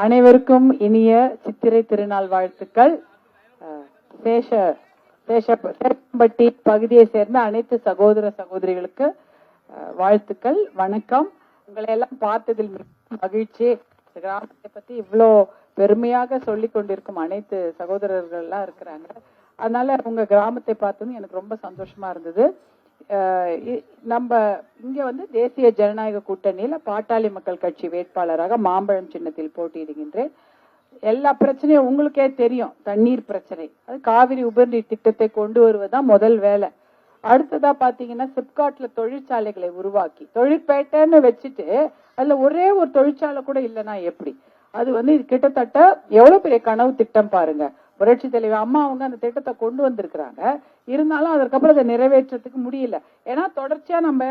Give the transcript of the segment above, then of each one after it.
அனைவருக்கும் இனிய சித்திரை திருநாள் வாழ்த்துக்கள். சேஷம்பட்டி பகுதியை சேர்ந்த அனைத்து சகோதர சகோதரிகளுக்கு வாழ்த்துக்கள், வணக்கம். உங்களை எல்லாம் பார்த்ததில் மகிழ்ச்சி. கிராமத்தை பத்தி இவ்வளோ பெருமையாக சொல்லி கொண்டிருக்கும் அனைத்து சகோதரர்கள் எல்லாம் இருக்கிறாங்க. அதனால உங்க கிராமத்தை பார்த்ததும் எனக்கு ரொம்ப சந்தோஷமா இருந்தது. நம்ம இங்க வந்து தேசிய ஜனநாயக கூட்டணியில பாட்டாளி மக்கள் கட்சி வேட்பாளராக மாம்பழம் சின்னத்தில் போட்டியிடுகின்றேன். எல்லா பிரச்சனையும் உங்களுக்கே தெரியும். தண்ணீர் பிரச்சனை, அது காவிரி உபரிநீர் திட்டத்தை கொண்டு வருவதுதான் முதல் வேலை. அடுத்ததா பாத்தீங்கன்னா சிப்காட்ல தொழிற்சாலைகளை உருவாக்கி தொழிற்பேட்டைன்னு வச்சுட்டு அதுல ஒரே ஒரு தொழிற்சாலை கூட இல்லைன்னா எப்படி? அது வந்து கிட்டத்தட்ட எவ்வளவு பெரிய கனவு திட்டம் பாருங்க. புரட்சி தலைவர் அம்மா அவங்க அந்த திட்டத்தை கொண்டு வந்திருக்கிறாங்க. இருந்தாலும் அதற்கப்புறம் அதை நிறைவேற்றத்துக்கு முடியல. ஏன்னா தொடர்ச்சியா நம்ம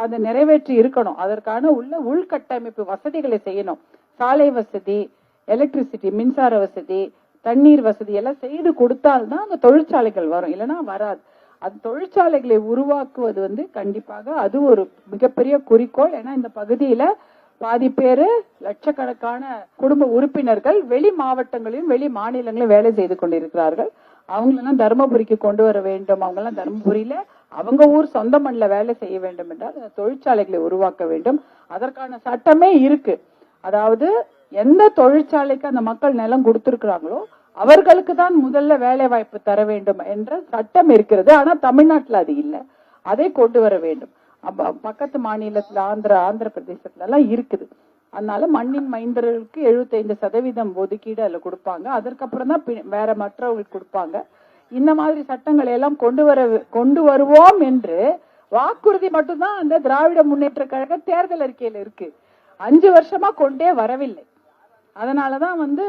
அதை நிறைவேற்றி இருக்கணும். அதற்கான உள்கட்டமைப்பு வசதிகளை செய்யணும். சாலை வசதி, எலக்ட்ரிசிட்டி, மின்சார வசதி, தண்ணீர் வசதி எல்லாம் செய்து கொடுத்தால்தான் அந்த தொழிற்சாலைகள் வரும், இல்லைன்னா வராது. அந்த தொழிற்சாலைகளை உருவாக்குவது வந்து கண்டிப்பாக அது ஒரு மிகப்பெரிய குறிக்கோள். ஏன்னா இந்த பகுதியில பாதி பேரு லட்சக்கணக்கான குடும்ப உறுப்பினர்கள் வெளி மாவட்டங்களையும் வெளி மாநிலங்களையும் வேலை செய்து கொண்டிருக்கிறார்கள். அவங்களெல்லாம் தருமபுரிக்கு கொண்டு வர வேண்டும். அவங்க எல்லாம் தருமபுரியில அவங்க ஊர் சொந்த மண்ணில் வேலை செய்ய வேண்டும் என்றால் தொழிற்சாலைகளை உருவாக்க வேண்டும். அதற்கான சட்டமே இருக்கு. அதாவது எந்த தொழிற்சாலைக்கு அந்த மக்கள் நிலம் கொடுத்திருக்கிறாங்களோ அவர்களுக்கு தான் முதல்ல வேலை வாய்ப்பு தர வேண்டும் என்ற சட்டம் இருக்கிறது. ஆனா தமிழ்நாட்டுல அது இல்லை. அதை கொண்டு வர வேண்டும். பக்கத்து மாநிலத்துல ஆந்திர பிரதேசத்துல எல்லாம் இருக்குது. அதனால மண்ணின் மைந்தர்களுக்கு 75% ஒதுக்கீடு அதுல கொடுப்பாங்க. அதற்கப்புறம் தான் வேற மற்றவர்களுக்கு கொடுப்பாங்க. இந்த மாதிரி சட்டங்களை எல்லாம் கொண்டு வருவோம் என்று வாக்குறுதி மட்டும்தான் அந்த திராவிட முன்னேற்ற கழக தேர்தல் அறிக்கையில இருக்கு. 5 வருஷமா கொண்டே வரவில்லை. அதனாலதான் வந்து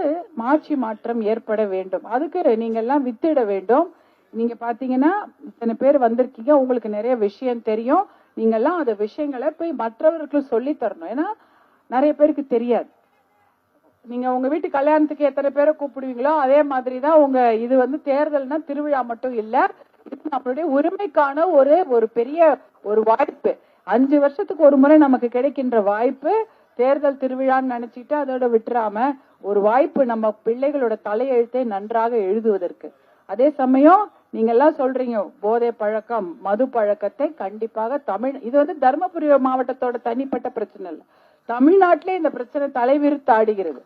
ஆட்சி மாற்றம் ஏற்பட வேண்டும். அதுக்கு நீங்க எல்லாம் வித்திட வேண்டும். நீங்க பாத்தீங்கன்னா இத்தனை பேர் வந்திருக்கீங்க, உங்களுக்கு நிறைய விஷயம் தெரியும். நீங்க எல்லாம் அந்த விஷயங்களை போய் மற்றவர்களுக்கு சொல்லி தரணும். ஏன்னா நிறைய பேருக்கு தெரியாது. நீங்க உங்க வீட்டு கல்யாணத்துக்கு எத்தனை பேரை கூப்பிடுவீங்களோ அதே மாதிரிதான் உங்க இது வந்து தேர்தல்னா திருவிழா மட்டும் இல்ல, இது நம்மளுடைய உரிமைக்கான ஒரு பெரிய ஒரு வாய்ப்பு. 5 வருஷத்துக்கு ஒரு முறை நமக்கு கிடைக்கின்ற வாய்ப்பு. தேர்தல் திருவிழான்னு நினைச்சுக்கிட்டு அதோட விட்டுறாம ஒரு வாய்ப்பு நம்ம பிள்ளைகளோட தலையெழுத்தை நன்றாக எழுதுவதற்கு. அதே சமயம் நீங்க எல்லாம் சொல்றீங்க போதை பழக்கம், மது பழக்கத்தை கண்டிப்பாக இது வந்து தருமபுரி மாவட்டத்தோட தனிப்பட்ட பிரச்சனை இல்ல, தமிழ்நாட்டிலே இந்த பிரச்சனை தலைவிரித்து ஆடுகிறது.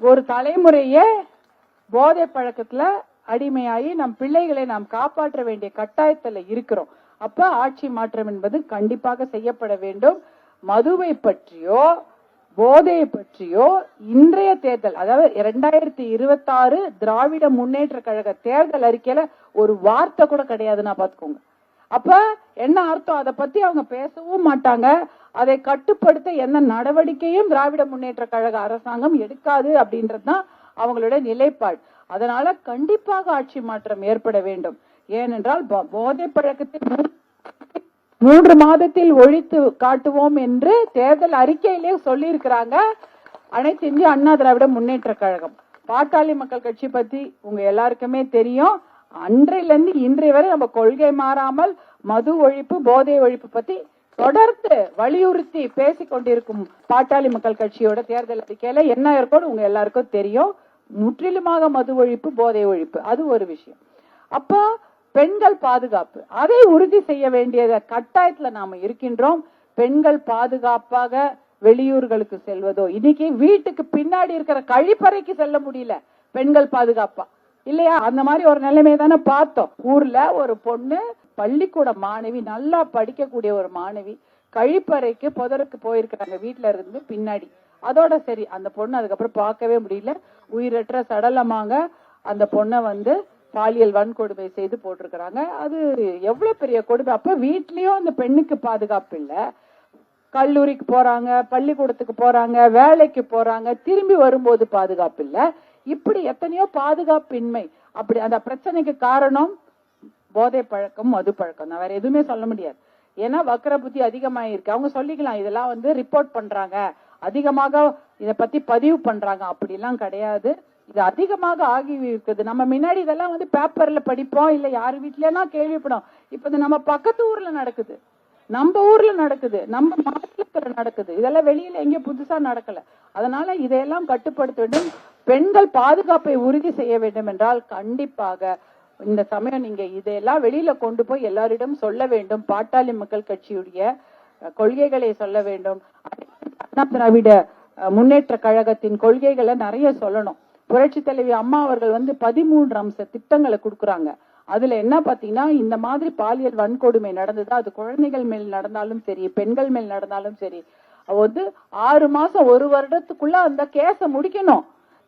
ஒரு தலைமுறையே போதை பழக்கத்துல அடிமையாகி நம் பிள்ளைகளை நாம் காப்பாற்ற வேண்டிய கட்டாயத்துல இருக்கிறோம். அப்ப ஆட்சி மாற்றம் என்பது கண்டிப்பாக செய்யப்பட வேண்டும். மதுவை பற்றியோ போதையை பற்றியோ இன்றைய தேர்தல், அதாவது 2026 திராவிட முன்னேற்ற கழக தேர்தல் அறிக்கையில ஒரு வார்த்தை கூட கிடையாதுன்னா பாத்துக்கோங்க. அப்ப என்ன அர்த்தம்? அதை பத்தி அவங்க பேசவும் மாட்டாங்க. அதை கட்டுப்படுத்த எந்த நடவடிக்கையும் திராவிட முன்னேற்ற கழக அரசாங்கம் எடுக்காது அப்படின்றதுதான் அவங்களுடைய நிலைப்பாடு. அதனால கண்டிப்பாக ஆட்சி மாற்றம் ஏற்பட வேண்டும். ஏனென்றால் போதை பழக்கத்தை 3 மாதத்தில் ஒழித்து காட்டுவோம் என்று தேர்தல் அறிக்கையிலே சொல்லி இருக்கிறாங்க அனைத்து இந்திய அண்ணா திராவிட முன்னேற்ற கழகம். பாட்டாளி மக்கள் கட்சி பத்தி உங்க எல்லாருக்குமே தெரியும். அன்றையிலிருந்து இன்றைய வரை நம்ம கொள்கை மாறாமல் மது ஒழிப்பு, போதை ஒழிப்பு பத்தி தொடர்ந்து வலியுறுத்தி பேசிக் கொண்டிருக்கும் பாட்டாளி மக்கள் கட்சியோட தேர்தல் அறிக்கையில என்ன இருக்கும்னு உங்க எல்லாருக்கும் தெரியும். முற்றிலுமாக மது ஒழிப்பு, போதை ஒழிப்பு, அது ஒரு விஷயம். அப்ப பெண்கள் பாதுகாப்பு, அதை உறுதி செய்ய வேண்டிய கட்டாயத்துல நாம இருக்கின்றோம். பெண்கள் பாதுகாப்பாக வெளியூர்களுக்கு செல்வதோ, இன்னைக்கு வீட்டுக்கு பின்னாடி இருக்கிற கழிப்பறைக்கு செல்ல முடியல பெண்கள் பாதுகாப்பா இல்லையா? அந்த மாதிரி ஒரு நிலைமை தானே பார்த்தோம். ஊர்ல ஒரு பொண்ணு, பள்ளிக்கூட மாணவி, நல்லா படிக்கக்கூடிய ஒரு மாணவி கழிப்பறைக்கு புதருக்கு போயிருக்கிறாங்க வீட்டுல இருந்து பின்னாடி. அதோட சரி, அந்த பொண்ணு அதுக்கப்புறம் பார்க்கவே முடியல. உயிரற்ற சடலமாக அந்த பொண்ணை வந்து பாலியல் வன்கொடுமை செய்து போட்டிருக்கிறாங்க. அது எவ்வளவு பெரிய கொடுமை. அப்ப வீட்லயும் அந்த பெண்ணுக்கு பாதுகாப்பு இல்ல. கல்லூரிக்கு போறாங்க, பள்ளிக்கூடத்துக்கு போறாங்க, வேலைக்கு போறாங்க, திரும்பி வரும்போது பாதுகாப்பு இல்ல. இப்படி எத்தனையோ பாதுகாப்பின்மை. அப்படி அந்த பிரச்சனைக்கு காரணம் போதை பழக்கம், மது பழக்கம். நான் வேற எதுவுமே சொல்ல முடியாது. ஏன்னா வக்கர புத்தி அதிகமாயிருக்கு. அவங்க சொல்லிக்கலாம் இதெல்லாம் வந்து ரிப்போர்ட் பண்றாங்க, அதிகமாக இத பத்தி பதிவு பண்றாங்க. அப்படிலாம் கிடையாது. இது அதிகமாக ஆகி இருக்குது. நம்ம முன்னாடி இதெல்லாம் வந்து பேப்பர்ல படிப்போம், இல்ல யாரு வீட்லயெல்லாம் கேள்விப்படும். இப்ப இது நம்ம பக்கத்து ஊர்ல நடக்குது, நம்ம ஊர்ல நடக்குது, நம்ம மாநிலத்துல நடக்குது. இதெல்லாம் வெளியில எங்கேயும் புதுசா நடக்கல. அதனால இதையெல்லாம் கட்டுப்படுத்த வேண்டும். பெண்கள் பாதுகாப்பை உறுதி செய்ய வேண்டும் என்றால் கண்டிப்பாக இந்த சமயம் நீங்க இதையெல்லாம் வெளியில கொண்டு போய் எல்லாரிடம் சொல்ல வேண்டும். பாட்டாளி மக்கள் கட்சியுடைய கொள்கைகளை சொல்ல வேண்டும். அண்ணா திராவிட முன்னேற்ற கழகத்தின் கொள்கைகளை நிறைய சொல்லணும். புரட்சி தலைவி அம்மா அவர்கள் வந்து 13 அம்ச திட்டங்களை கொடுக்குறாங்க. அதுல என்ன பாத்தீங்கன்னா, இந்த மாதிரி பாலியல் வன்கொடுமை நடந்ததா, அது குழந்தைகள் மேல் நடந்தாலும் சரி, பெண்கள் மேல் நடந்தாலும் சரி, வந்து 6 மாசம் 1 வருடத்துக்குள்ள அந்த கேஸ முடிக்கணும்.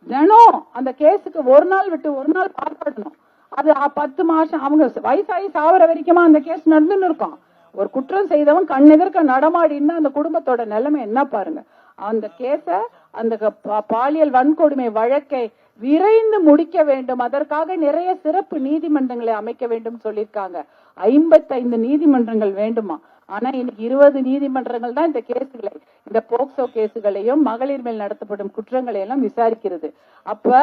தினம் அந்த கேஸுக்கு ஒரு நாள் விட்டு ஒரு நாள் பாடுபடணும். அது 10 மாசம் அவங்க வயசாகி சாவர வரைக்குமா அந்த கேஸ் நடந்துன்னு இருக்கும். ஒரு குற்றம் செய்தவன் கண்ணெதிர்க்க நடமாடினா அந்த குடும்பத்தோட நிலைமை என்ன பாருங்க. அந்த கேஸ, அந்த பாலியல் வன்கொடுமை வழக்கை விரைந்து முடிக்க வேண்டும். அதற்காக நிறைய சிறப்பு நீதிமன்றங்களை அமைக்க வேண்டும் சொல்லியிருக்காங்க. 55 நீதிமன்றங்கள் வேண்டுமா. ஆனா இன்னைக்கு 20 நீதிமன்றங்கள் தான் இந்த கேசுகளை, இந்த போக்சோ கேசுகளையும் மகளிர் மேல் நடத்தப்படும் குற்றங்களை எல்லாம் விசாரிக்கிறது. அப்ப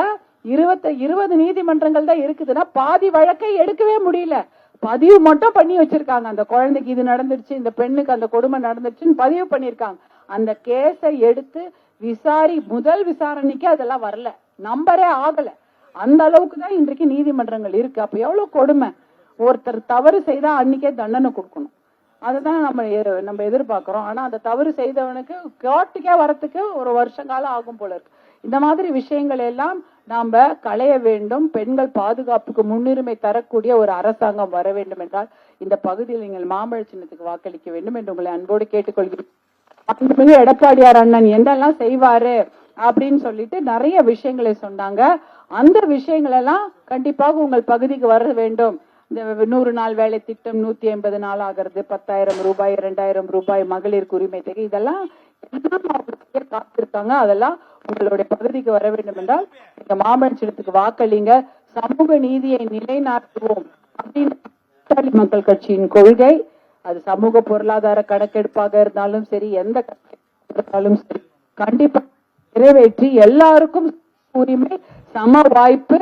20 நீதிமன்றங்கள் தான் இருக்குதுன்னா பாதி வழக்கை எடுக்கவே முடியல. பதிவு மட்டும் பண்ணி வச்சிருக்காங்க. அந்த குழந்தைக்கு இது நடந்துருச்சு, இந்த பெண்ணுக்கு அந்த கொடுமை நடந்துருச்சுன்னு பதிவு பண்ணிருக்காங்க. அந்த கேஸை எடுத்து முதல் விசாரணைக்கு அதெல்லாம் வரல, நம்பரே ஆகல. அந்த அளவுக்கு தான் இன்றைக்கு நீதிமன்றங்கள் இருக்கு. அப்ப எவ்வளவு கொடுமை. ஒருத்தர் தவறு செய்தா அன்னைக்கே தண்டனை கொடுக்கணும். அதுதான் நம்ம எதிர்பார்க்கிறோம். ஆனா அந்த தவறு செய்தவனுக்கு கோர்ட்டுக்கே வரத்துக்கு ஒரு வருஷங்காலம் ஆகும் போல இருக்கு. இந்த மாதிரி விஷயங்கள் எல்லாம் நாம களைய வேண்டும். பெண்கள் பாதுகாப்புக்கு முன்னுரிமை தரக்கூடிய ஒரு அரசாங்கம் வர வேண்டும் என்றால் இந்த பகுதியில் நீங்கள் மாம்பழ சின்னத்துக்கு வாக்களிக்க வேண்டும் என்று உங்களை அன்போடு கேட்டுக்கொள்கிறேன். எடப்பாடியார் அண்ணன் என்னெல்லாம் செய்வாரு அப்படின்னு சொல்லிட்டு நிறைய விஷயங்களை சொன்னாங்க. அந்த விஷயங்கள் எல்லாம் கண்டிப்பாக உங்கள் பகுதிக்கு வர வேண்டும். இந்த 100 நாள் வேலை திட்டம் 180 நாள் ஆகிறது, 10,000 ரூபாய், 2,000 ரூபாய் மகளிர் உரிமை தொகை, இதெல்லாம் காத்திருக்காங்க. அதெல்லாம் உங்களுடைய பகுதிக்கு வர வேண்டும் என்றால் இந்த மாம்பழ சின்னத்துக்கு வாக்களிங்க. சமூக நீதியை நிலைநாட்டுவோம் அப்படின்னு மக்கள் கட்சியின் கொள்கை. அது சமூக பொருளாதார கணக்கெடுப்பாக இருந்தாலும் சரி, எந்த இருந்தாலும் சரி, கண்டிப்பா நிறைவேற்றி எல்லாருக்கும் உரிமை, சம வாய்ப்பு,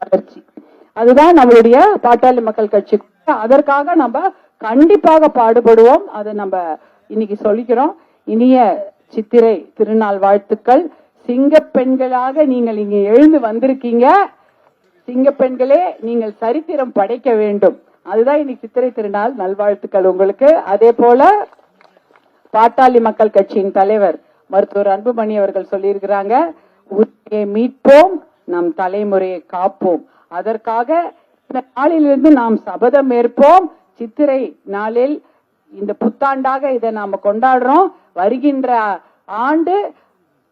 வளர்ச்சி, அதுதான் நம்மளுடைய பாட்டாளி மக்கள் கட்சி. அதற்காக நம்ம கண்டிப்பாக பாடுபடுவோம். அதை நம்ம இன்னைக்கு சொல்லிக்கிறோம். இனிய சித்திரை திருநாள் வாழ்த்துக்கள். சிங்க பெண்களாக நீங்கள் இங்க எழுந்து வந்திருக்கீங்க. சிங்க பெண்களே, நீங்கள் சரித்திரம் படைக்க வேண்டும். அதுதான் இன்னைக்கு சித்திரை திருநாள் நல்வாழ்த்துக்கள் உங்களுக்கு. அதே போல பாட்டாளி மக்கள் கட்சியின் தலைவர் மருத்துவர் அன்புமணி அவர்கள் சொல்லியிருக்கிறாங்க, உரிமையை மீட்போம், நம் தலைமுறையை காப்போம். அதற்காக இந்த நாளிலிருந்து நாம் சபதம் ஏற்போம். சித்திரை நாளில் இந்த புத்தாண்டாக இதை நாம கொண்டாடுறோம். வருகின்ற ஆண்டு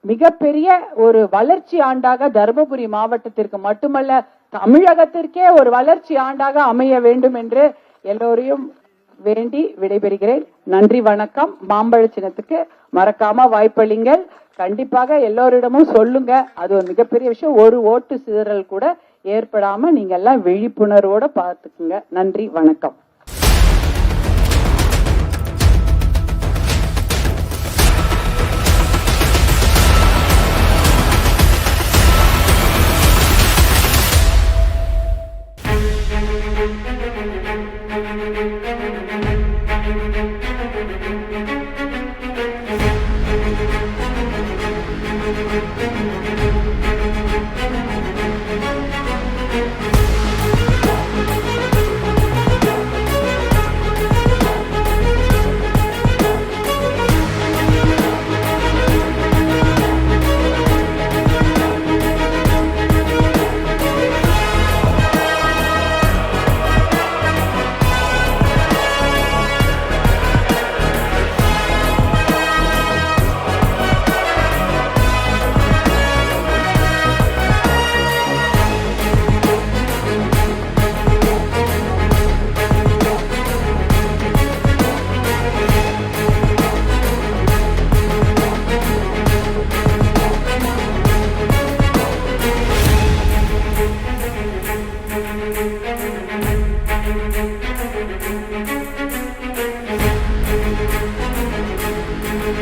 மிகப்பெரிய ஒரு வளர்ச்சி ஆண்டாக தருமபுரி மாவட்டத்திற்கு மட்டுமல்ல தமிழகத்திற்கே ஒரு வளர்ச்சி ஆண்டாக அமைய வேண்டும் என்று எல்லோரையும் வேண்டி விடைபெறுகிறேன். நன்றி, வணக்கம். மாம்பழ சின்னத்துக்கு மறக்காம வாய்ப்பளிங்கள். கண்டிப்பாக எல்லோரிடமும் சொல்லுங்க. அது ஒரு மிகப்பெரிய விஷயம். ஒரு ஓட்டு சிதறல் கூட ஏற்படாம நீங்க எல்லாம் விழிப்புணர்வோட பார்த்துக்குங்க. நன்றி, வணக்கம்.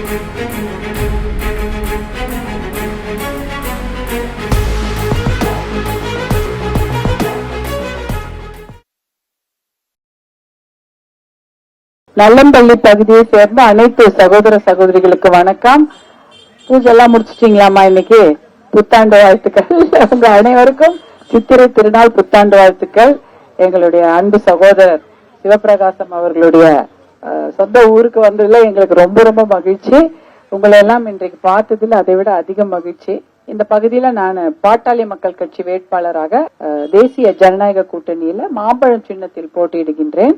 நல்லம்பள்ளி பகுதியை சேர்ந்த அனைத்து சகோதர சகோதரிகளுக்கு வணக்கம். பூஜை எல்லாம் முடிச்சிட்டீங்களாமா? இன்னைக்கு புத்தாண்டு வாழ்த்துக்கள். உங்க அனைவருக்கும் சித்திரை திருநாள் புத்தாண்டு வாழ்த்துக்கள். எங்களுடைய அன்பு சகோதரர் சிவபிரகாசம் அவர்களுடைய சொந்த ஊருக்கு வந்ததுல எங்களுக்கு ரொம்ப ரொம்ப மகிழ்ச்சி. உங்களை எல்லாம் இன்றைக்கு பார்த்ததில் அதை விட அதிக மகிழ்ச்சி. இந்த பகுதியில நான் பாட்டாளி மக்கள் கட்சி வேட்பாளராக தேசிய ஜனநாயக கூட்டணியில மாம்பழம் சின்னத்தில் போட்டியிடுகின்றேன்.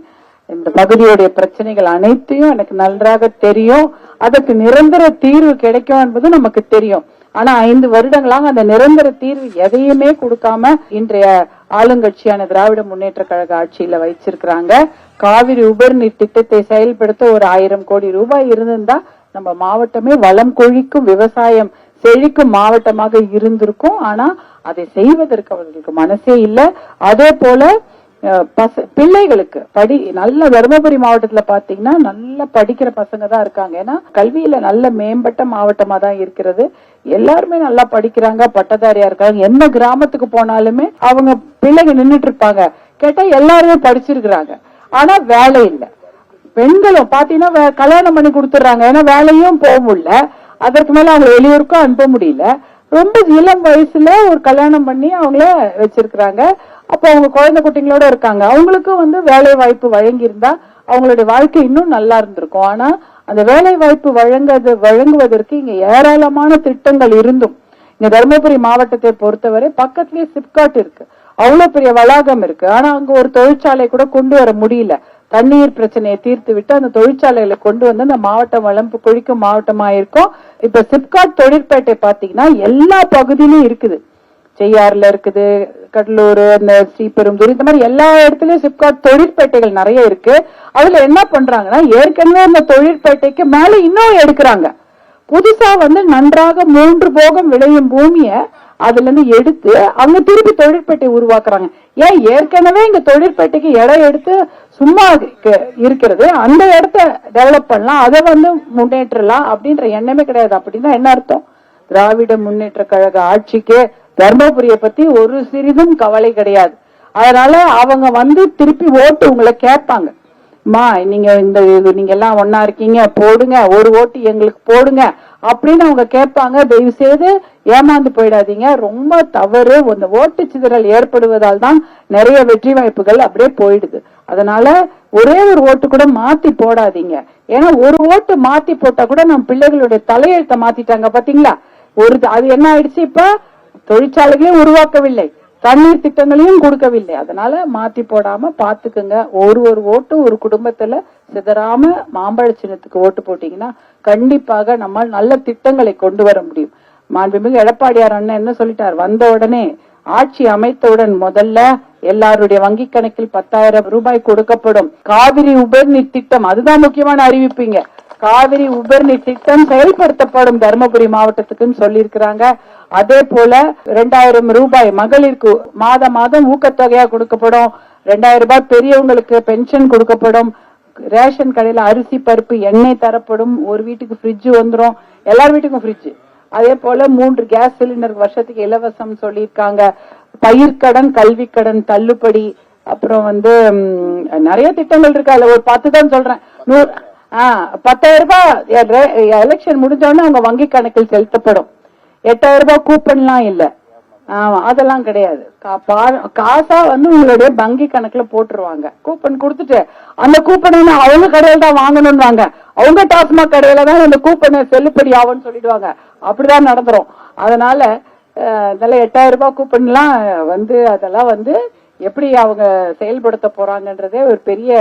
இந்த பகுதியுடைய பிரச்சனைகள் அனைத்தையும் எனக்கு நன்றாக தெரியும். அதற்கு நிரந்தர தீர்வு கிடைக்கும் என்பது நமக்கு தெரியும். ஆனா 5 வருடங்களாக அந்த நிரந்தர தீர்வு எதையுமே கொடுக்காம இன்றைய ஆளுங்கட்சியான திராவிட முன்னேற்ற கழக ஆட்சியில வச்சிருக்கிறாங்க. காவிரி உபரிநீர் திட்டத்தை செயல்படுத்த ஒரு 1000 கோடி ரூபாய் இருந்திருந்தா நம்ம மாவட்டமே வளம் கொழிக்கும் விவசாயம் செழிக்கும் மாவட்டமாக இருந்திருக்கும். ஆனா அதை செய்வதற்கு அவர்களுக்கு மனசே இல்லை. அதே போல பிள்ளைகளுக்கு நல்ல தருமபுரி மாவட்டத்துல பாத்தீங்கன்னா நல்ல படிக்கிற பசங்க தான் இருக்காங்க. ஏன்னா கல்வியில நல்ல மேம்பட்ட மாவட்டமா தான் இருக்கிறது. எல்லாருமே நல்லா படிக்கிறாங்க, பட்டதாரியா இருக்காங்க. எந்த கிராமத்துக்கு போனாலுமே அவங்க பிள்ளைங்க நின்றுட்டு இருப்பாங்க. கேட்டா எல்லாருமே படிச்சிருக்கிறாங்க, ஆனா வேலை இல்லை. பெண்களும் பாத்தீங்கன்னா கல்யாணம் பண்ணி கொடுத்துடுறாங்க. ஏன்னா வேலையும் போக முடியல, அதற்கு மேல அவங்க வெளியூருக்கும் அனுப்ப முடியல. ரொம்ப இளம் வயசுல ஒரு கல்யாணம் பண்ணி அவங்கள வச்சிருக்கிறாங்க. அப்ப அவங்க குழந்தை குட்டிங்களோட இருக்காங்க. அவங்களுக்கும் வேலை வாய்ப்பு வழங்கி இருந்தா அவங்களுடைய வாழ்க்கை இன்னும் நல்லா இருந்திருக்கும். ஆனா அந்த வேலை வாய்ப்பு வழங்குவதற்கு இங்க ஏராளமான திட்டங்கள் இருந்தும் இங்க தருமபுரி மாவட்டத்தை பொறுத்தவரை பக்கத்திலேயே சிப்காட் இருக்கு, அவ்வளவு பெரிய வளாகம் இருக்கு. ஆனா அங்க ஒரு தொழிற்சாலை கூட கொண்டு வர முடியல. தண்ணீர் பிரச்சனையை தீர்த்து விட்டு அந்த தொழிற்சாலைகளை கொண்டு வந்து அந்த மாவட்டம் வளம் கொழிக்கும் மாவட்டமா இருக்கும். இப்ப சிப்காட் தொழிற்பேட்டை பாத்தீங்கன்னா எல்லா பகுதியிலும் இருக்குது. செய்யாறுல இருக்குது, கடலூர், அந்த ஸ்ரீபெரும்புதூர், இந்த மாதிரி எல்லா இடத்துலயும் சிப்காட் தொழிற்பேட்டைகள் நிறைய இருக்கு. அதுல என்ன பண்றாங்கன்னா ஏற்கனவே அந்த தொழிற்பேட்டைக்கு மேல இன்னும் எடுக்கிறாங்க. புதுசா நன்றாக 3 போகம் விளையும் பூமிய அதுல இருந்து எடுத்து அங்க திருப்பி தொழிற்பேட்டை உருவாக்குறாங்க. ஏன் ஏற்கனவே இங்க தொழிற்பேட்டைக்கு இடம் எடுத்து சும்மா இருக்கிறது, அந்த இடத்த டெவலப் பண்ணலாம், அதை முன்னேற்றலாம் அப்படின்ற எண்ணமே கிடையாது. அப்படின்னா என்ன அர்த்தம்? திராவிட முன்னேற்ற கழக ஆட்சிக்கு தர்மபுரிய பத்தி ஒரு சிறிதும் கவலை கிடையாது. அதனால அவங்க திருப்பி ஓட்டு உங்களை கேட்பாங்க. நீங்க நீங்க எல்லாம் ஒன்னா இருக்கீங்க, போடுங்க, ஒரு ஓட்டு எங்களுக்கு போடுங்க அப்படின்னு அவங்க கேட்பாங்க. தயவு செய்து ஏமாந்து போயிடாதீங்க, ரொம்ப தவறு. இந்த ஓட்டு சிதறல் ஏற்படுவதால் தான் நிறைய வெற்றி வாய்ப்புகள் அப்படியே போயிடுது. அதனால ஒரே ஒரு ஓட்டு கூட மாத்தி போடாதீங்க. ஏன்னா ஒரு ஓட்டு மாத்தி போட்டா கூட நம்ம பிள்ளைகளுடைய தலையெழுத்த மாத்திட்டாங்க பாத்தீங்களா? அது என்ன ஆயிடுச்சு? இப்ப தொழிற்சாலைகளையும் உருவாக்கவில்லை, தண்ணீர் திட்டங்களையும் கொடுக்கவில்லை. அதனால மாத்தி போடாம பாத்துக்குங்க. ஒரு ஓட்டு ஒரு குடும்பத்துல சிதறாம மாம்பழ சின்னத்துக்கு ஓட்டு போட்டீங்கன்னா கண்டிப்பாக நம்ம நல்ல திட்டங்களை கொண்டு வர முடியும். மாண்புமிகு எடப்பாடியார் அண்ணன் என்ன சொல்லிட்டார்? வந்த உடனே ஆட்சி அமைத்தவுடன் முதல்ல எல்லாருடைய வங்கி கணக்கில் 10,000 ரூபாய் கொடுக்கப்படும். காவிரி உபரிநீர் திட்டம், அதுதான் முக்கியமான அறிவிப்பீங்க. காவிரி உபரிநீர் திட்டம் செயல்படுத்தப்படும் தருமபுரி மாவட்டத்துக்குன்னு சொல்லி இருக்கிறாங்க. அதே போல 2000 ரூபாய் மகளிருக்கு மாதம் ஊக்கத்தொகையா கொடுக்கப்படும். 2000 ரூபாய் பெரியவங்களுக்கு பென்ஷன் கொடுக்கப்படும். ரேஷன் கடையில அரிசி, பருப்பு, எண்ணெய் தரப்படும். ஒரு வீட்டுக்கு ஃப்ரிட்ஜ் வந்துடும், எல்லார் வீட்டுக்கும் ஃப்ரிட்ஜ். அதே போல 3 கேஸ் சிலிண்டர் வருஷத்துக்கு இலவசம் சொல்லியிருக்காங்க. பயிர்க்கடன், கல்வி கடன் தள்ளுபடி, அப்புறம் நிறைய திட்டங்கள் இருக்கு. அதுல ஒரு 10 தான் சொல்றேன். 10,000 ரூபாய் எலெக்ஷன் முடிஞ்சோடனே அவங்க வங்கி கணக்கில் செலுத்தப்படும். 8,000 ரூபாய் கூப்பன்லாம் இல்ல, அதெல்லாம் கிடையாது. காசா உங்களுடைய வங்கி கணக்குல போட்டுருவாங்க. கூப்பன் கொடுத்துட்டு அந்த கூப்பன் அவங்க கடையில தான் வாங்கணும்னு, அவங்க டாஸ்மாக் கடையில தான் அந்த கூப்பனை செல்லுபடி ஆகும்னு சொல்லிடுவாங்க. அப்படிதான் நடந்துரும். அதனால இதெல்லாம் 8,000 ரூபாய் கூப்பன் எல்லாம் அதெல்லாம் எப்படி அவங்க செயல்படுத்த போறாங்கன்றதே ஒரு பெரிய,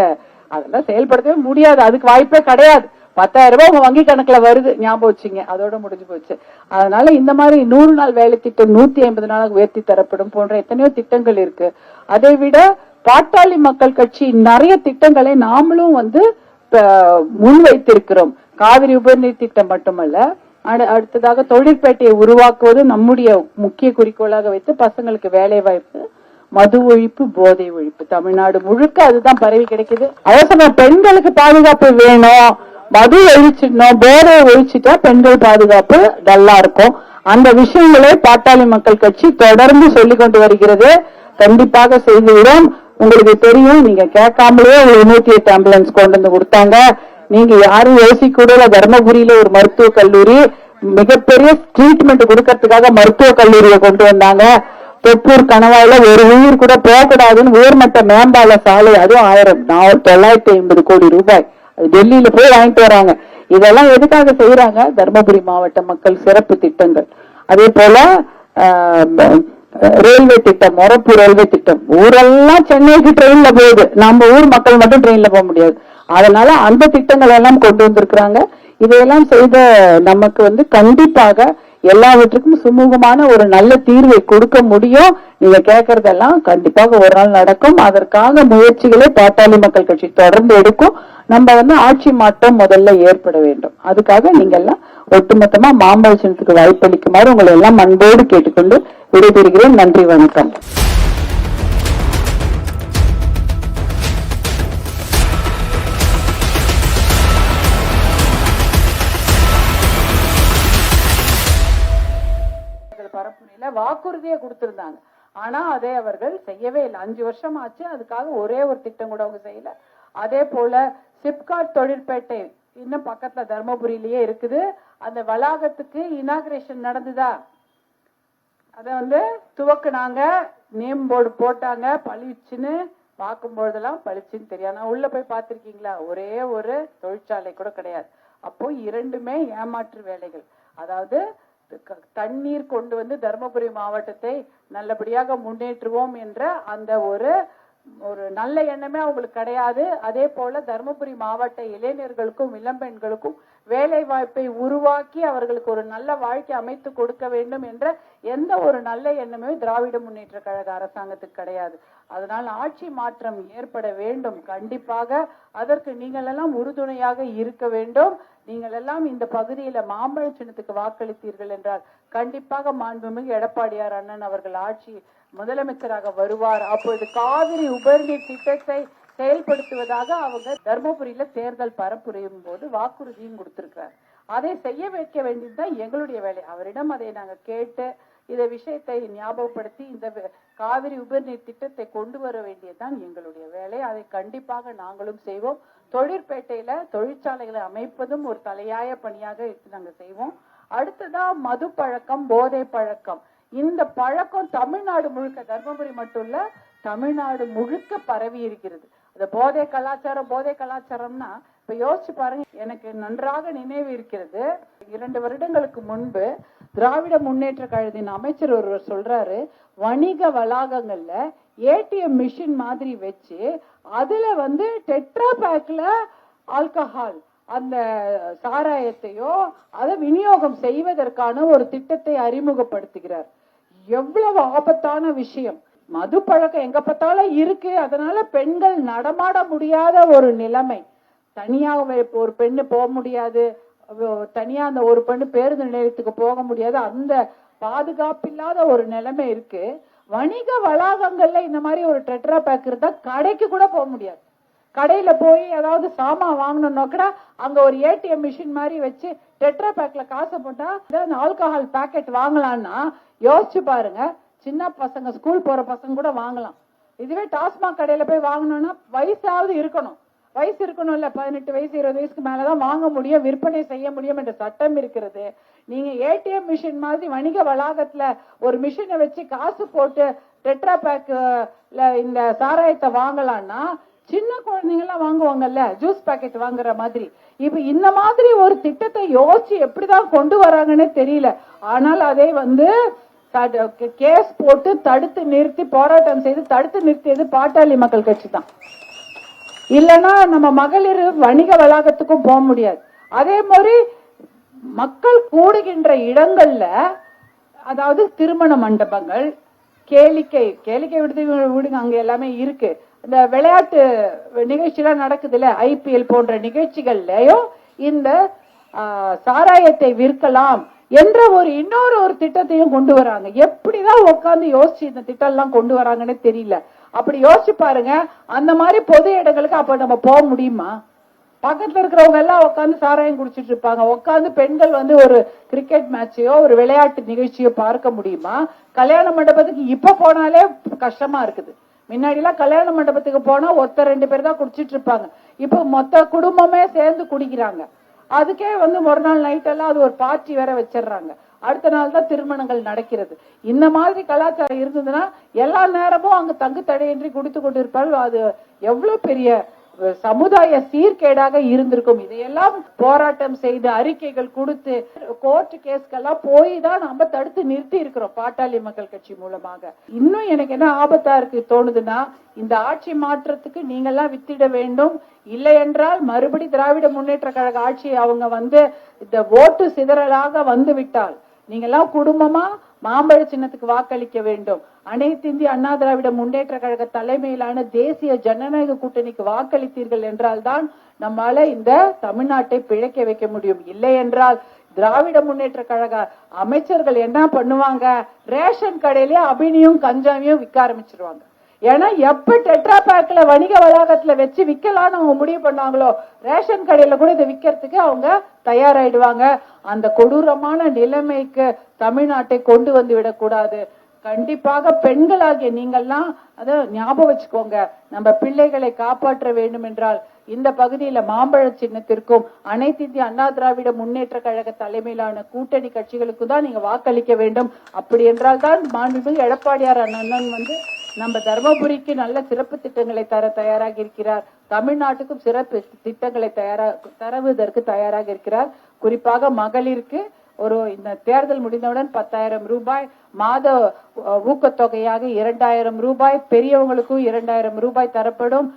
அதெல்லாம் செயல்படுத்தவே முடியாது, அதுக்கு வாய்ப்பே கிடையாது. 10,000 ரூபாய் உங்க வங்கி கணக்குல வருது, ஞாபகம் வச்சுங்க, அதோட முடிஞ்சு போச்சு. அதனால இந்த மாதிரி 100 நாள் வேலை திட்டம் 150 நாளாக உயர்த்தி தரப்படும் போன்ற எத்தனையோ திட்டங்கள் இருக்கு. அதை விட பாட்டாளி மக்கள் கட்சி நிறைய திட்டங்களை நாமளும் முன்வைத்திருக்கிறோம். காவிரி உபரிநீர் திட்டம் மட்டுமல்ல, அடுத்ததாக தொழிற்பேட்டையை உருவாக்குவது நம்முடைய முக்கிய குறிக்கோளாக வைத்து பசங்களுக்கு வேலை வாய்ப்பு, மது ஒழிப்பு, போதை ஒழிப்பு தமிழ்நாடு முழுக்க அதுதான் பரவி கிடைக்குது. அதே சமயம் பெண்களுக்கு பாதுகாப்பு வேணும், மது ஒழிச்சிடணும், போதை ஒழிச்சிட்டா பெண்கள் பாதுகாப்பு டல்லா இருக்கும். அந்த விஷயங்களை பாட்டாளி மக்கள் கட்சி தொடர்ந்து சொல்லிக் கொண்டு வருகிறது. கண்டிப்பாக செய்துவிடும். உங்களுக்கு தெரியும், நீங்க கேட்காமலே உங்களுக்கு 108 ஆம்புலன்ஸ் கொண்டு வந்து கொடுத்தாங்க. நீங்க யாரும் யோசிக்க கூட தர்மபுரியில ஒரு மருத்துவ கல்லூரி மிகப்பெரிய ட்ரீட்மெண்ட் கொடுக்கறதுக்காக மருத்துவ கல்லூரியை கொண்டு வந்தாங்க. தொப்பூர் கணவாயில ஒரு உயிர் கூட போகக்கூடாதுன்னு உயர்மட்ட மேம்பால சாலை, அதுவும் 950 கோடி ரூபாய், அது டெல்லியில போய் வாங்கிட்டு வராங்க. இதெல்லாம் எதுக்காக செய்யறாங்க? தர்மபுரி மாவட்ட மக்கள் சிறப்பு திட்டங்கள். அதே போல ரயில்வே திட்டம், மொரப்பு ரயில்வே திட்டம், ஊரெல்லாம் சென்னைக்கு ட்ரெயின்ல போகுது, நம்ம ஊர் மக்கள் மட்டும் ட்ரெயின்ல போக முடியாது. அதனால அந்த திட்டங்கள் எல்லாம் கொண்டு வந்திருக்கிறாங்க. இதையெல்லாம் செய்த நமக்கு கண்டிப்பாக எல்லாவற்றுக்கும் சுமூகமான ஒரு நல்ல தீர்வை கொடுக்க முடியும். நீங்க கேட்கறதெல்லாம் கண்டிப்பாக ஒரு நாள் நடக்கும். அதற்காக முயற்சிகளை பாட்டாளி மக்கள் கட்சி தொடர்ந்து எடுக்கும். நம்ம ஆட்சி மாற்றம் முதல்ல ஏற்பட வேண்டும். அதுக்காக நீங்க எல்லாம் ஒட்டுமொத்தமா மாம்பழ சின்னத்துக்கு வாய்ப்பளிக்குமாறு உங்களை எல்லாம் அன்போடு கேட்டுக்கொண்டு விடைபெறுகிறேன். நன்றி, வணக்கம். பரப்புரையில வாக்குறுதியை கொடுத்திருந்தாங்க. ஆனா அதை அவர்கள் செய்யவே இல்லை. 5 வருஷம் ஆச்சு, அதுக்காக ஒரே ஒரு திட்டம் கூட அவங்க செய்யல. அதே போல சிப்காட் தொழிற்பேட்டை இன்னும் பக்கத்துல தர்மபுரியிலேயே இருக்குது. அந்த வளாகத்துக்கு இனாகிரேஷன் நடந்துதா? அத துவக்குனாங்க, நேம் போர்டு போட்டாங்க, பளிச்சுன்னு பார்க்கும்பொழுதெல்லாம் பளிச்சுன்னு தெரியாது. நான் உள்ள போய் பார்த்திருக்கீங்களா? ஒரே ஒரு தொழிற்சாலை கூட கிடையாது. அப்போ இரண்டுமே ஏமாற்று வேலைகள். அதாவது தண்ணீர் கொண்டு வந்து தர்மபுரி மாவட்டத்தை நல்லபடியாக முன்னேற்றுவோம் என்ற அந்த ஒரு நல்ல எண்ணமே அவங்களுக்கு கிடையாது. அதே போல தர்மபுரி மாவட்ட இளைஞர்களுக்கும் இளம்பெண்களுக்கும் வேலை வாய்ப்பை உருவாக்கி அவர்களுக்கு ஒரு நல்ல வாழ்க்கை அமைத்து கொடுக்க வேண்டும் என்ற எந்த ஒரு நல்ல எண்ணமே திராவிட முன்னேற்ற கழக அரசாங்கத்துக்கு கிடையாது. அதனால் ஆட்சி மாற்றம் ஏற்பட வேண்டும். கண்டிப்பாக அதற்கு நீங்கள் எல்லாம் உறுதுணையாக இருக்க வேண்டும். நீங்கள் எல்லாம் இந்த பகுதியில மாம்பழ சின்னத்துக்கு வாக்களித்தீர்கள் என்றால் கண்டிப்பாக மாண்புமிகு எடப்பாடியார் அண்ணன் அவர்கள் ஆட்சி முதலமைச்சராக வருவார். அப்பொழுது காவிரி உபரிநீர் திட்டத்தை செயல்படுத்துவதாக அவங்க தர்மபுரியில தேர்தல் பரப்புரையும் போது வாக்குறுதியும் கொடுத்திருக்கிறார். அதை செய்ய வைக்க வேண்டியதுதான் எங்களுடைய வேலை. அவரிடம் அதை நாங்க கேட்டு இந்த விஷயத்தை ஞாபகப்படுத்தி இந்த காவிரி உபரிநீர் திட்டத்தை கொண்டு வர வேண்டியதுதான் எங்களுடைய வேலை. அதை கண்டிப்பாக நாங்களும் செய்வோம். தொழிற்பேட்டையில தொழிற்சாலைகளை அமைப்பதும் ஒரு தலையாய பணியாக நாங்க செய்வோம். அடுத்ததா மது பழக்கம், போதை பழக்கம். இந்த பழக்கம் தமிழ்நாடு முழுக்க, தர்மபுரி மட்டும் இல்ல, தமிழ்நாடு முழுக்க பரவி இருக்கிறது. அந்த போதை கலாச்சாரம்னா இப்ப யோசிச்சு பாருங்க. எனக்கு நன்றாக நினைவு இருக்கிறது, 2 வருடங்களுக்கு முன்பு திராவிட முன்னேற்ற கழகத்தின் அமைச்சர் ஒருவர் சொல்றாரு, வணிக வளாகங்கள்ல ஏடிஎம் மிஷின் மாதிரி வச்சு அதுல டெட்ரா பேக்ல ஆல்கஹால், அந்த சாராயத்தையோ அதை விநியோகம் செய்வதற்கான ஒரு திட்டத்தை அறிமுகப்படுத்துகிறார். எவ்வளவு ஆபத்தான விஷயம்! மது பழக்கம் எங்க பார்த்தாலும் இருக்கு. அதனால பெண்கள் நடமாட முடியாத ஒரு நிலைமை. தனியா ஒரு பெண்ணு போக முடியாது, தனியா அந்த ஒரு பெண்ணு பேருந்து நிலையத்துக்கு போக முடியாது. அந்த பாதுகாப்பில்லாத ஒரு நிலைமை இருக்கு. வணிக வளாகங்கள்ல இந்த மாதிரி ஒரு டெட்ரா பேக் இருந்தா கடைக்கு கூட போக முடியாது. கடையில போய் ஏதாவது சாமான் வாங்கணும்னா கூட அங்க ஒரு ஏடிஎம் மிஷின் மாதிரி வச்சு டெட்ரா பேக்ல காசை போட்டா ஆல்கஹால் பாக்கெட் வாங்கலாம்னா யோசிச்சு பாருங்க. சின்ன பசங்க, ஸ்கூல் போற பசங்க கூட வாங்கலாம். இதுவே டாஸ்மாக் கடையில போய் வாங்கணும்னா வயசாவது இருக்கணும். வயசு இருக்கணும்ல, 18 வயசு 20 வயசுக்கு மேலதான் வாங்க முடியும், விற்பனை செய்ய முடியும் என்ற சட்டம் இருக்கிறது. நீங்க ஏடிஎம் மிஷின் மாதிரி வணிக வளாகத்துல ஒரு மிஷினை வச்சு காசு போட்டு டெட்ரா பேக்ல இந்த சாராயத்தை வாங்கலாம்னா சின்ன குழந்தைங்க எல்லாம் வாங்குவாங்கல்ல, ஜூஸ் பாக்கெட் வாங்குற மாதிரி. இப்ப இந்த மாதிரி ஒரு திட்டத்தை யோசிச்சு எப்படிதான் கொண்டு வராங்கன்னு தெரியல. ஆனால் அதை கேஸ் போட்டு தடுத்து நிறுத்தி, போராட்டம் செய்து தடுத்து நிறுத்தியது பாட்டாளி மக்கள் கட்சி தான். இல்லைன்னா நம்ம மகளிர் வணிக வளாகத்துக்கும் போக முடியாது. அதே மாதிரி மக்கள் கூடுகின்ற இடங்கள்ல, அதாவது திருமண மண்டபங்கள், கேளிக்கை விடுங்க, அங்க எல்லாமே இருக்கு. இந்த விளையாட்டு நிகழ்ச்சி எல்லாம் நடக்குதுல்ல, ஐபிஎல் போன்ற நிகழ்ச்சிகள்லயும் இந்த சாராயத்தை விற்கலாம் என்ற இன்னொரு திட்டத்தையும் கொண்டு வராங்க. எப்படிதான் உட்காந்து யோசிச்சு இந்த திட்டம் எல்லாம் கொண்டு வராங்கன்னு தெரியல. அப்படி யோசிச்சு பாருங்க. அந்த மாதிரி பொது இடங்களுக்கு அப்ப நம்ம போக முடியுமா? பக்கத்துல இருக்கிறவங்க எல்லாம் உட்காந்து சாராயம் குடிச்சிட்டு இருப்பாங்க. உட்காந்து பெண்கள் ஒரு கிரிக்கெட் மேட்சையோ ஒரு விளையாட்டு நிகழ்ச்சியோ பார்க்க முடியுமா? கல்யாண மண்டபத்துக்கு இப்ப போனாலே கஷ்டமா இருக்குது. முன்னாடி எல்லாம் கல்யாண மண்டபத்துக்கு போனா ஒருத்தர் 2 பேர் தான் குடிச்சிட்டு இருப்பாங்க. இப்ப மொத்த குடும்பமே சேர்ந்து குடிக்கிறாங்க. அதுக்கே ஒரு நாள் நைட் எல்லாம் அது ஒரு பார்ட்டி வேற வச்சிடறாங்க. அடுத்த நாள் தான் திருமணங்கள் நடக்கிறது. இந்த மாதிரி கலாச்சாரம் இருந்ததுன்னா எல்லா நேரமும் அங்க தங்கு தடையின்றி குடித்து கொண்டு இருப்பார்கள். அது எவ்வளவு பெரிய சமுதாய சீர்கேடாக இருந்திருக்கும். இதையெல்லாம் போராட்டம் செய்து அறிக்கைகள் கொடுத்து கோர்ட் கேஸ்கெல்லாம் போய் தான் நம்ம தடுத்து நிறுத்தி இருக்கிறோம் பாட்டாளி மக்கள் கட்சி மூலமாக. இன்னும் எனக்கு என்ன ஆபத்தா இருக்கு தோணுதுன்னா, இந்த ஆட்சி மாற்றத்துக்கு நீங்க எல்லாம் வித்திட வேண்டும். இல்லை என்றால் மறுபடி திராவிட முன்னேற்ற கழக ஆட்சி அவங்க இந்த ஓட்டு சிதறலாக வந்து விட்டால் நீங்க எல்லாம் குடும்பமா மாம்பழ சின்னத்துக்கு வாக்களிக்க வேண்டும். அனைத்து இந்திய அண்ணா திராவிட முன்னேற்ற கழக தலைமையிலான தேசிய ஜனநாயக கூட்டணிக்கு வாக்களித்தீர்கள் என்றால் தான் நம்மால இந்த தமிழ்நாட்டை பிழைக்க வைக்க முடியும். இல்லை என்றால் திராவிட முன்னேற்ற கழக அமைச்சர்கள் என்ன பண்ணுவாங்க? ரேஷன் கடையிலேயே அபினியும் கஞ்சாவையும் விற்க ஆரம்பிச்சிருவாங்க. ஏன்னா எப்ப டெட்ரா பேக்ல வணிக வளாகத்துல வச்சு விக்கலாம்னு அவங்க முடிவு பண்ணாங்களோ, ரேஷன் கடையில கூட இதை விக்கிறதுக்கு அவங்க தயாராயிடுவாங்க. அந்த கொடூரமான நிலைமைக்கு தமிழ்நாட்டை கொண்டு வந்து விடக்கூடாது. கண்டிப்பாக பெண்களாகிய நீங்கள்லாம் அதை ஞாபகம் வச்சுக்கோங்க. நம்ம பிள்ளைகளை காப்பாற்ற வேண்டும் என்றால் இந்த பகுதியில மாம்பழ சின்னத்திற்கும் அனைத்து இந்திய அண்ணா திராவிட முன்னேற்ற கழக தலைமையிலான கூட்டணி கட்சிகளுக்கு தான் நீங்க வாக்களிக்க வேண்டும். அப்படி என்றால் தான் மாண்புமிகு எடப்பாடியார் அண்ணன் நம்ம தர்மபுரிக்கு நல்ல சிறப்பு திட்டங்களை தர தயாராக இருக்கிறார். தமிழ்நாட்டுக்கும் சிறப்பு திட்டங்களை தருவதற்கு தயாராக இருக்கிறார். குறிப்பாக மகளிருக்கு இந்த தேர்தல் முடிந்தவுடன் 10,000 ரூபாய் மாத ஊக்கத்தொகையாக 2,000 ரூபாய், பெரியவங்களுக்கும் 2,000 ரூபாய் தரப்படும்.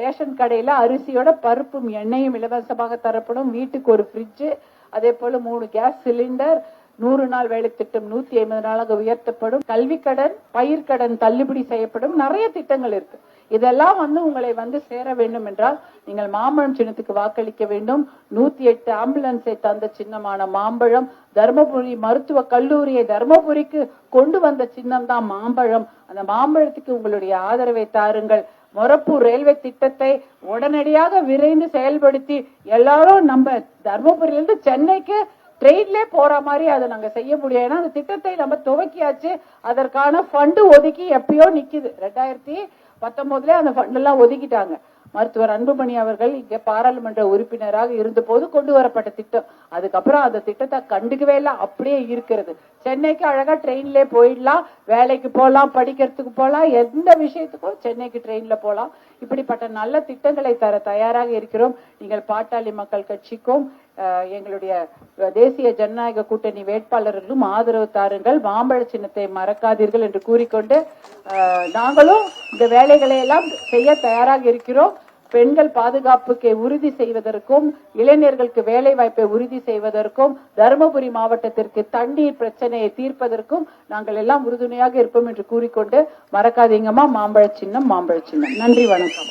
ரேஷன் கடையில அரிசியோட பருப்பும் எண்ணெயும் இலவசமாக தரப்படும். வீட்டுக்கு ஒரு ஃப்ரிட்ஜ், அதே போல 3 கேஸ் சிலிண்டர், 100 நாள் வேலை திட்டம் 150 நாளாக உயர்த்தப்படும். கல்வி கடன், பயிர்க்கடன் தள்ளுபடி செய்யப்படும். நிறைய திட்டங்கள் இருக்கு. இதெல்லாம் உங்களை சேர வேண்டும் என்றால் நீங்கள் மாம்பழம் சின்னத்துக்கு வாக்களிக்க வேண்டும். 108 ஆம்புலன்ஸை தந்த சின்னமான மாம்பழம், தர்மபுரி மருத்துவ கல்லூரியை தர்மபுரிக்கு கொண்டு வந்த சின்னம் தான் மாம்பழம். அந்த மாம்பழத்துக்கு உங்களுடைய ஆதரவை தாருங்கள். மொரப்பூர் ரயில்வே திட்டத்தை உடனடியாக விரைந்து செயல்படுத்தி எல்லாரும் நம்ம தர்மபுரியிலிருந்து சென்னைக்கு ட்ரெயின்ல போற மாதிரி அதை நாங்க செய்ய முடியும். ஏன்னா அந்த திட்டத்தை நம்ம துவக்கியாச்சு. அதற்கான ஃபண்டு ஒதுக்கி எப்பயோ நிக்குது. 2019 அந்த ஃபண்ட் எல்லாம் ஒதுக்கிட்டாங்க. மருத்துவர் அன்புமணி அவர்கள் இங்க பாராளுமன்ற உறுப்பினராக இருந்த போது கொண்டு வரப்பட்ட திட்டம். அதுக்கப்புறம் அந்த திட்டத்தை கண்டுக்கவே இல்லை, அப்படியே இருக்கிறது. சென்னைக்கு அழகா ட்ரெயின்ல போயிடலாம், வேலைக்கு போகலாம், படிக்கிறதுக்கு போகலாம், எந்த விஷயத்துக்கும் சென்னைக்கு ட்ரெயின்ல போகலாம். இப்படிப்பட்ட நல்ல திட்டங்களை தர தயாராக இருக்கிறோம். நீங்கள் பாட்டாளி மக்கள் கட்சிக்கும் எங்களுடைய தேசிய ஜனநாயக கூட்டணி வேட்பாளர்களும் ஆதரவு தாருங்கள். மாம்பழ சின்னத்தை மறக்காதீர்கள் என்று கூறிக்கொண்டு நாங்களும் இந்த வேலைகளை எல்லாம் செய்ய தயாராக இருக்கிறோம். பெண்கள் பாதுகாப்புக்கு உறுதி செய்வதற்கும், இளைஞர்களுக்கு வேலை வாய்ப்பை உறுதி செய்வதற்கும், தருமபுரி மாவட்டத்திற்கு தண்ணீர் பிரச்சனையை தீர்ப்பதற்கும் நாங்கள் எல்லாம் உறுதுணையாக இருப்போம் என்று கூறிக்கொண்டு மறக்காதீங்கம்மா மாம்பழ சின்னம், மாம்பழ சின்னம். நன்றி, வணக்கம்.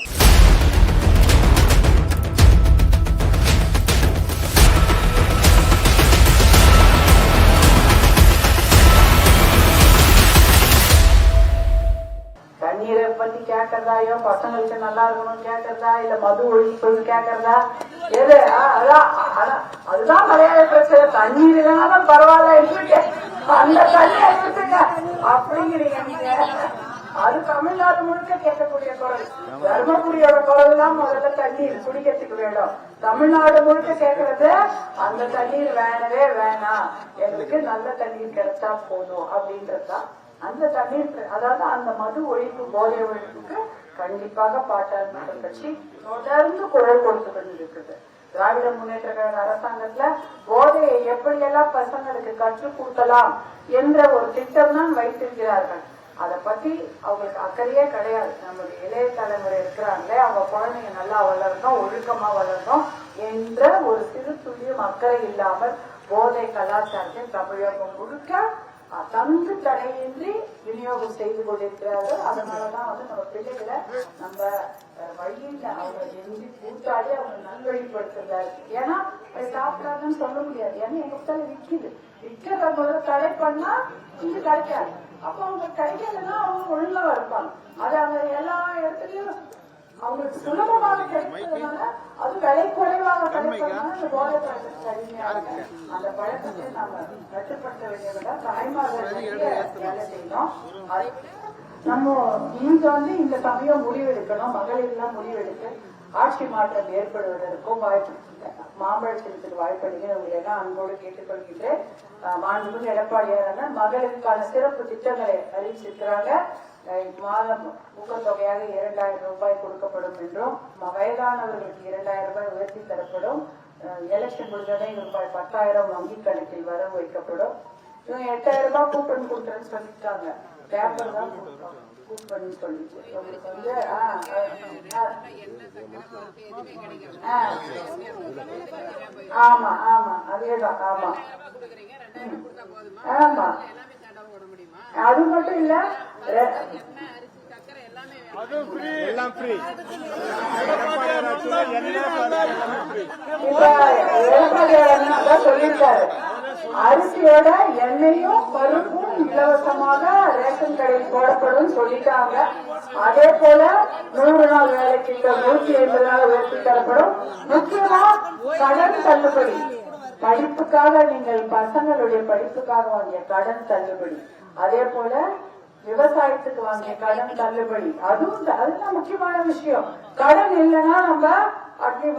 தண்ணீரை பத்தி கேட்கறதாயோ, பசங்களுக்கு நல்லா இருக்கணும் கேட்கறதா, இல்ல மது ஒழிப்பு கேட்கறதா, எது அதுதான் மலையாள பிரச்சனை. தண்ணீர் இல்லைனாலும் பரவாயில்ல, அந்த தண்ணியை எடுத்துங்க அப்படிங்கிறீங்க நீங்க. அது தமிழ்நாடு முழுக்க கேட்கக்கூடிய குரல். தர்மபுரியோட குரல் தான் முதல்ல தண்ணீர் குடிக்கிறதுக்கு வேணும். தமிழ்நாடு முழுக்க கேட்கறது அந்த தண்ணீர் வேணவே வேணாம், எங்களுக்கு நல்ல தண்ணீர் கிடைச்சா போதும் அப்படின்றதுதான். அந்த தண்ணீர், அதாவது அந்த மது ஒழிப்பு, போதை ஒழிப்புக்கு கண்டிப்பாக பாட்டாளி மக்கள் கட்சி தொடர்ந்து குரல் கொடுத்து கொண்டிருக்குது. திராவிட முன்னேற்ற கழக அரசாங்கத்துல போதையை எப்படியெல்லாம் பசங்களுக்கு கற்றுக் கொடுக்கலாம் என்ற ஒரு திட்டம் தான் வைத்திருக்கிறார்கள். அதை பத்தி அவங்களுக்கு அக்கறையே கிடையாது. நம்முடைய இளைய தலைமுறை இருக்கிறாங்களே, அவங்க குழந்தைங்க நல்லா வளரணும், ஒழுக்கமா வளரணும் என்ற ஒரு சிறு துளியும் அக்கறை இல்லாமல் போதை கலாச்சாரத்தை தமிழகம் முழுக்க தங்கு தடையின்றி விநியோகம் செய்து கொண்டிருக்கிறார்கள். அதனாலதான் நம்ம பிள்ளைகளை நம்ம வழியில் அவங்க எங்கி கூட்டாடி அவங்க நல்வழிப்படுத்துறாரு. ஏன்னா சாப்பிடாதுன்னு சொல்ல முடியாது. ஏன்னா எங்க பிள்ளைங்க விற்கிது, விற்கிறத முதல்ல தடை பண்ணா இங்க கிடைக்காது. அப்ப அவங்க கிடைக்கலன்னா அவங்க ஒழுங்கா இருப்பாங்க. அது அவங்க எல்லா இடத்துலயும் அவங்களுக்கு சுலபமாக கிடைக்கிறதுனால அது விலை குறைவாக கிடைப்பதனால அந்த போதை பழக்கத்துக்கு அடிமையாக அந்த பழக்கத்தை நாம கட்டுப்படுத்த வேண்டியதை தாய்மார்கள் வேலை செய்யணும். நம்ம இங்க இந்த சமயம் முடிவெடுக்கணும். மகளிர் எல்லாம் முடிவெடுத்து ஆட்சி மாற்றம் ஏற்படுவதற்கும் வாய்ப்பு மாம்பழத்திற்கு வாய்ப்பளிக்க உங்களை எல்லாம் அன்போடு கேட்டுக்கொள்கின்றேன். மாண்புமிகு எடப்பாடியார் மகளிருக்கான சிறப்பு திட்டங்களை அறிவிச்சிருக்கிறாங்க. மாதம் ஊக்கத்தொகையாக 2000 ரூபாய் கொடுக்கப்படும் என்றும் வயதானவர்களுக்கு 2000 ரூபாய் உயர்த்தி தரப்படும். எலெக்ஷன் முடிஞ்சதை ரூபாய் 10,000 வங்கி கணக்கில் வரவு வைக்கப்படும். இவங்க 8000 ரூபாய் கூப்பன் கொடுக்குறேன்னு சொல்லிட்டாங்க. பேப்பர் தான் கூப்பன் சொல்லிச்சு. உங்களுக்கு ஆமா ஆமா அதேதான். ஆமா ஆமா அது மட்டும் இல்ல சொல்லிருக்காரு. அரிசியோட எண்ணெயும் பருப்பும் இலவசமாக ரேஷன் கடையில் போடப்படும் சொல்லிட்டாங்க. அதே போல 100 நாள் வேலைக்கு 150 நாள் உயர்த்தி தரப்படும். முக்கியமா கடன் தள்ளுபடி, படிப்புக்காக நீங்கள் பசங்களுடைய படிப்புக்காக வாங்கிய கடன் தள்ளுபடி, அதே போல விவசாயத்துக்கு வாங்கிய கடன் தள்ளுபடி, அதுதான் முக்கியமான விஷயம். கடன் இல்லைன்னா நம்ம அப்படி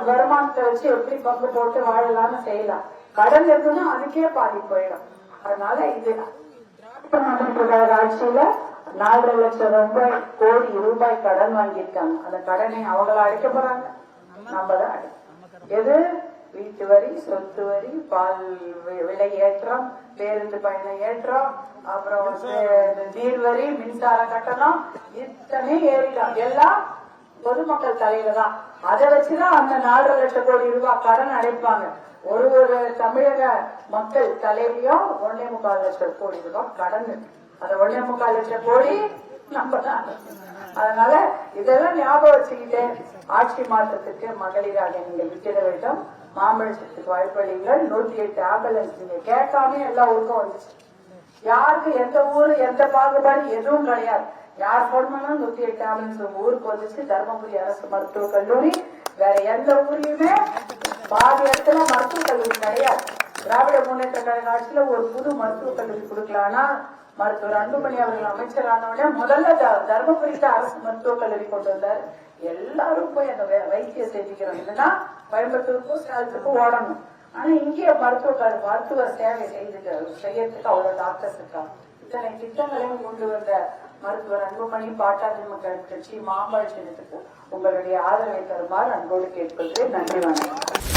வருமானத்தை வச்சு எப்படி பங்கு போட்டு வாழலாம்னு செய்யலாம். கடன் இருக்குன்னா அதுக்கே பாதி போயிடும். அதனால இது ஆட்சியில 4.5 லட்சம் கோடி ரூபாய் கடன் வாங்கியிருக்காங்க. அந்த கடனை அவங்கள அடைக்க போறாங்க, நம்ம தான் அடைக்க. எது வீட்டு வரி, சொத்து வரி, பால் விலை ஏற்றம், பேருந்து பயண ஏற்றம், அப்புறம் நீர் வரி, மின்சார கட்டணம், இத்தனை ஏறிடும். எல்லாம் பொதுமக்கள் தலையில தான். அதை வச்சுதான் அந்த 4.5 லட்சம் கோடி ரூபாய் கடன் அடைப்பாங்க. ஒரு தமிழக மக்கள் தலையிலயும் 1.25 லட்சம் கோடி ரூபாய் கடன். அந்த 1.25 லட்சம் கோடி நம்ம தான். அதனால இதெல்லாம் ஞாபகம் வச்சுக்கிட்டு ஆட்சி மாற்றத்துக்கு மகளிராக நீங்க விட்டுட வேண்டும். மாம்பழத்துக்கு வாய்ப்பளிங்கள். 108 ஆம்புலன்ஸ் நீங்க கேட்காம எல்லா ஊருக்கும் வந்துச்சு. யாருக்கு எந்த ஊரு எந்த பாகுபாடு எதுவும் கிடையாது. யார் போடணும் 108 ஆம்புலன்ஸ் ஊருக்கு வந்துச்சு. தர்மபுரி அரசு மருத்துவக் கல்லூரி வேற எந்த ஊரையுமே பாதி இடத்துல மருத்துவக் கல்லூரி கிடையாது. திராவிட முன்னேற்ற கழக ஆட்சியில ஒரு புது மருத்துவக் கல்லூரி கொடுக்கலாம்னா மருத்துவர் அன்புமணி அவர்கள் அமைச்சரானவுடனே முதல்ல தர்மபுரிக்கு அரசு மருத்துவக் கல்லூரி கொண்டு வந்தார். எல்லாரும் போய் அந்த வைத்தியம் செஞ்சுக்கிறோம். இல்லைன்னா கோயம்புத்தூருக்கும் சேலத்துக்கும் ஓடணும். ஆனா இங்கே மருத்துவ சேவை செய்யறதுக்கு அவ்வளவு டாக்டர்ஸ் இருக்காங்க. இத்தனை திட்டங்களையும் கொண்டு வந்த மருத்துவர் அன்புமணி பாட்டாளி மக்கள் கட்சி மாம்பழ சின்னத்துக்கு உங்களுடைய ஆதரவை தருமாறு அன்போடு கேட்பது. நன்றி, வணக்கம்.